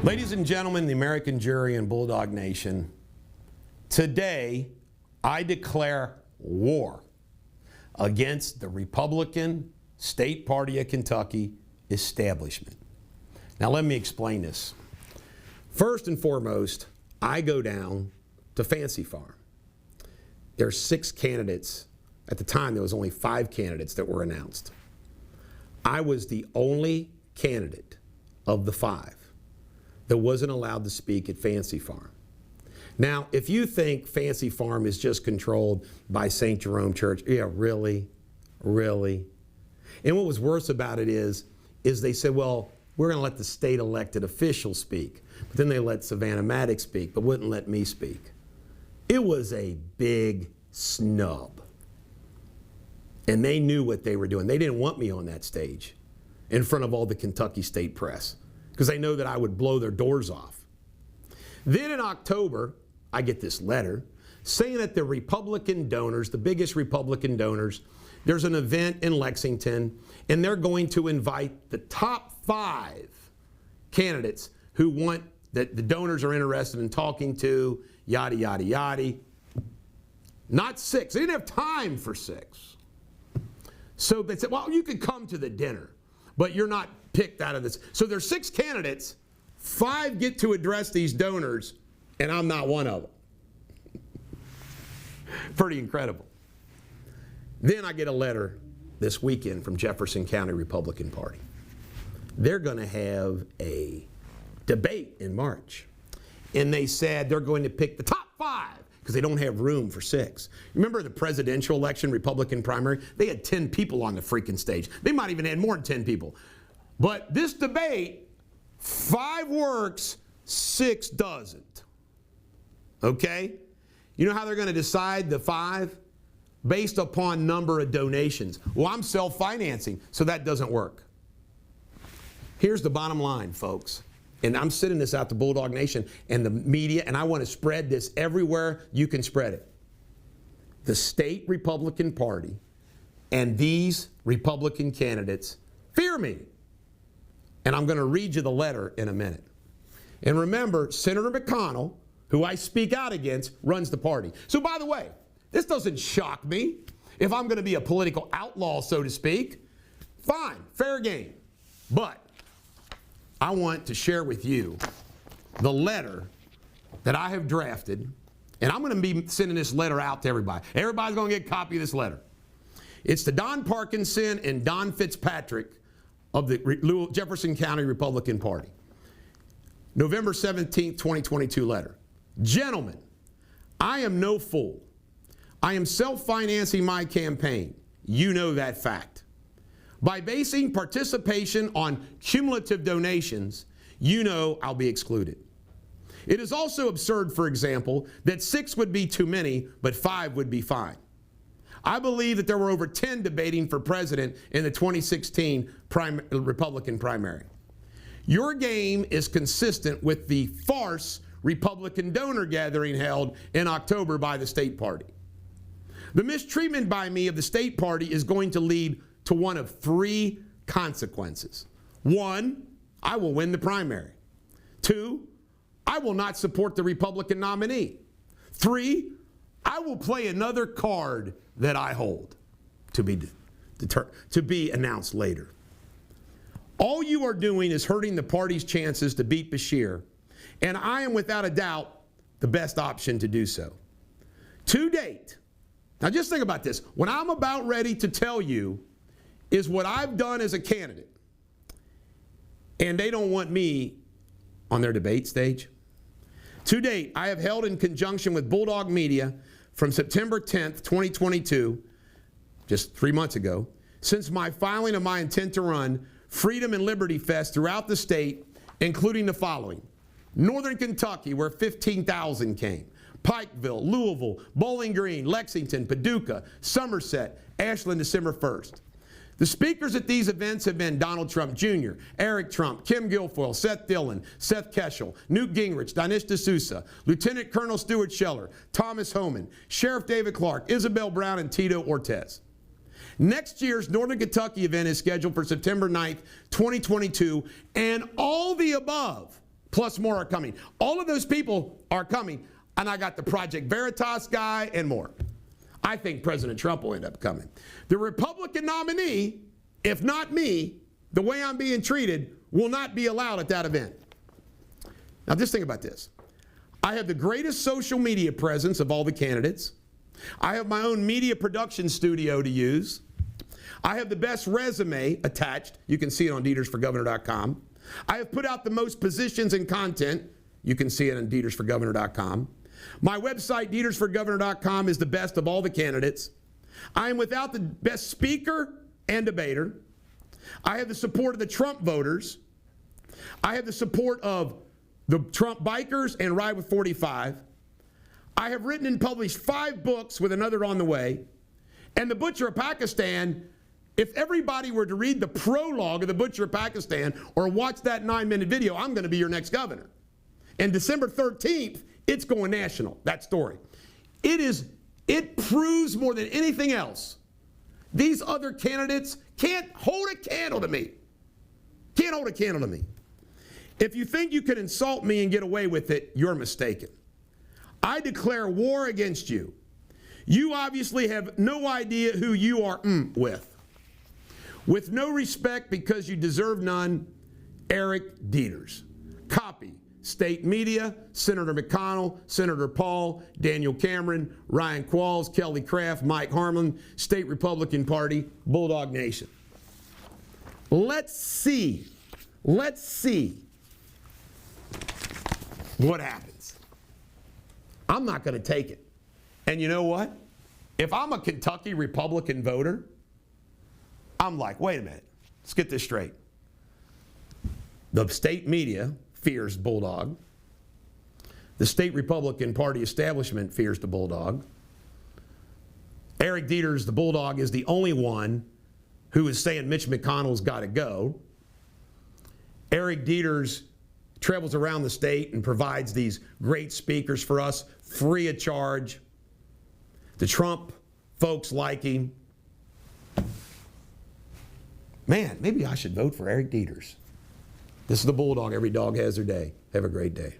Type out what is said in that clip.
Ladies and gentlemen, the American jury and Bulldog Nation, today I declare war against the Republican State Party of Kentucky establishment. Now let me explain this. First and foremost, I go down to Fancy Farm. There are 6 candidates. At the time, there was only 5 candidates that were announced. I was the only candidate of the 5 that wasn't allowed to speak at Fancy Farm. Now, if you think Fancy Farm is just controlled by St. Jerome Church, yeah, really? Really? And what was worse about it is they said, well, we're going to let the state elected officials speak. But then they let Savannah Maddox speak, but wouldn't let me speak. It was a big snub. And they knew what they were doing. They didn't want me on that stage in front of all the Kentucky State press because they know that I would blow their doors off. Then in October, I get this letter saying that the Republican donors, the biggest Republican donors, there's an event in Lexington, and they're going to invite the top 5 candidates who want, that the donors are interested in talking to, yada, yada, yada. Not 6. They didn't have time for 6. So they said, well, you could come to the dinner, but you're not picked out of this. So there's 6 candidates, 5 get to address these donors, and I'm not one of them. Pretty incredible. Then I get a letter this weekend from Jefferson County Republican Party. They're going to have a debate in March. And they said they're going to pick the top 5 because they don't have room for 6. Remember the presidential election Republican primary? They had 10 people on the freaking stage. They might even had more than 10 people. But this debate, 5 works, 6 doesn't. Okay? You know how they're going to decide the 5? Based upon number of donations. Well, I'm self-financing, so that doesn't work. Here's the bottom line, folks. And I'm sending this out to Bulldog Nation and the media, and I want to spread this everywhere you can spread it. The state Republican Party and these Republican candidates fear me. And I'm going to read you the letter in a minute. And remember, Senator McConnell, who I speak out against, runs the party. So by the way, this doesn't shock me. If I'm going to be a political outlaw, so to speak, fine, fair game. But I want to share with you the letter that I have drafted, and I'm going to be sending this letter out to everybody. Everybody's going to get a copy of this letter. It's to Don Parkinson and Don Fitzpatrick of the Jefferson County Republican Party. November 17th, 2022 letter. Gentlemen, I am no fool. I am self-financing my campaign. You know that fact. By basing participation on cumulative donations, you know I'll be excluded. It is also absurd, for example, that 6 would be too many, but 5 would be fine. I believe that there were over 10 debating for president in the 2016 Republican primary. Your game is consistent with the farce Republican donor gathering held in October by the state party. The mistreatment by me of the state party is going to lead to one of 3 consequences. 1, I will win the primary. 2, I will not support the Republican nominee. 3, I will play another card that I hold to be announced later. All you are doing is hurting the party's chances to beat Beshear, and I am without a doubt the best option to do so. To date, now just think about this. What I'm about ready to tell you is what I've done as a candidate, and they don't want me on their debate stage. To date, I have held in conjunction with Bulldog Media from September 10th, 2022, just 3 months ago, since my filing of my intent to run Freedom and Liberty Fest throughout the state, including the following: Northern Kentucky, where 15,000 came, Pikeville, Louisville, Bowling Green, Lexington, Paducah, Somerset, Ashland, December 1st. The speakers at these events have been Donald Trump Jr., Eric Trump, Kim Guilfoyle, Seth Dillon, Seth Keshel, Newt Gingrich, Dinesh D'Souza, Lieutenant Colonel Stuart Scheller, Thomas Homan, Sheriff David Clark, Isabel Brown, and Tito Ortiz. Next year's Northern Kentucky event is scheduled for September 9th, 2022, and all the above plus more are coming. All of those people are coming, and I got the Project Veritas guy and more. I think President Trump will end up coming. The Republican nominee, if not me, the way I'm being treated, will not be allowed at that event. Now just think about this. I have the greatest social media presence of all the candidates. I have my own media production studio to use. I have the best resume attached. You can see it on DetersForGovernor.com. I have put out the most positions and content. You can see it on DetersForGovernor.com. My website, DetersForGovernor.com, is the best of all the candidates. I am without the best speaker and debater. I have the support of the Trump voters. I have the support of the Trump bikers and Ride with 45. I have written and published 5 books with another on the way. And the Butcher of Pakistan, if everybody were to read the prologue of the Butcher of Pakistan or watch that 9-minute video, I'm going to be your next governor. And December 13th, it's going national, that story. It proves more than anything else. These other candidates can't hold a candle to me. Can't hold a candle to me. If you think you can insult me and get away with it, you're mistaken. I declare war against you. You obviously have no idea who you are with. With no respect because you deserve none, Eric Deters. Copy. State media, Senator McConnell, Senator Paul, Daniel Cameron, Ryan Qualls, Kelly Craft, Mike Harmon, State Republican Party, Bulldog Nation. Let's see what happens. I'm not going to take it. And you know what? If I'm a Kentucky Republican voter, I'm like, wait a minute, let's get this straight. The state media fears Bulldog. The state Republican Party establishment fears the Bulldog. Eric Deters, the Bulldog, is the only one who is saying Mitch McConnell's got to go. Eric Deters travels around the state and provides these great speakers for us free of charge. The Trump folks like him. Man, maybe I should vote for Eric Deters. This is the Bulldog. Every dog has their day. Have a great day.